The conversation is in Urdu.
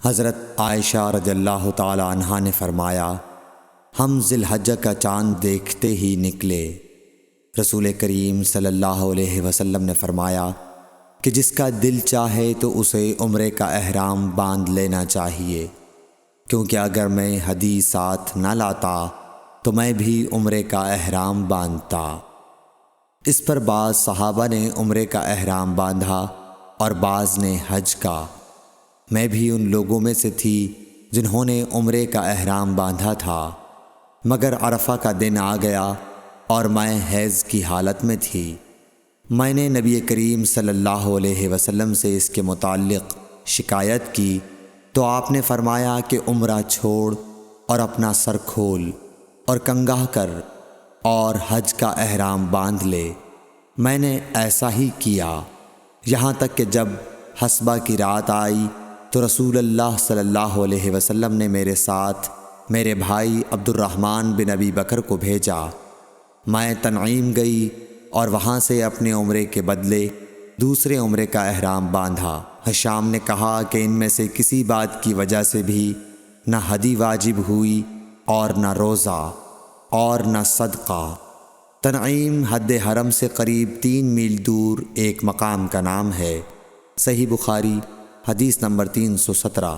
حضرت عائشہ رضی اللہ تعالی عنہا نے فرمایا، ہم ذی الحجہ کا چاند دیکھتے ہی نکلے۔ رسول کریم صلی اللہ علیہ وسلم نے فرمایا کہ جس کا دل چاہے تو اسے عمرے کا احرام باندھ لینا چاہیے، کیونکہ اگر میں ہدی ساتھ نہ لاتا تو میں بھی عمرے کا احرام باندھتا۔ اس پر بعض صحابہ نے عمرے کا احرام باندھا اور بعض نے حج کا۔ میں بھی ان لوگوں میں سے تھی جنہوں نے عمرے کا احرام باندھا تھا، مگر عرفہ کا دن آ گیا اور میں حیض کی حالت میں تھی۔ میں نے نبی کریم صلی اللہ علیہ وسلم سے اس کے متعلق شکایت کی تو آپ نے فرمایا کہ عمرہ چھوڑ اور اپنا سر کھول اور کنگھا کر اور حج کا احرام باندھ لے۔ میں نے ایسا ہی کیا، یہاں تک کہ جب حسبہ کی رات آئی تو رسول اللہ صلی اللہ علیہ وسلم نے میرے ساتھ میرے بھائی عبد الرحمن بن ابی بکر کو بھیجا۔ میں تنعیم گئی اور وہاں سے اپنے عمرے کے بدلے دوسرے عمرے کا احرام باندھا۔ ہشام نے کہا کہ ان میں سے کسی بات کی وجہ سے بھی نہ ہدی واجب ہوئی اور نہ روزہ اور نہ صدقہ۔ تنعیم حد حرم سے قریب 3 میل دور ایک مقام کا نام ہے۔ صحیح بخاری حدیث نمبر 317۔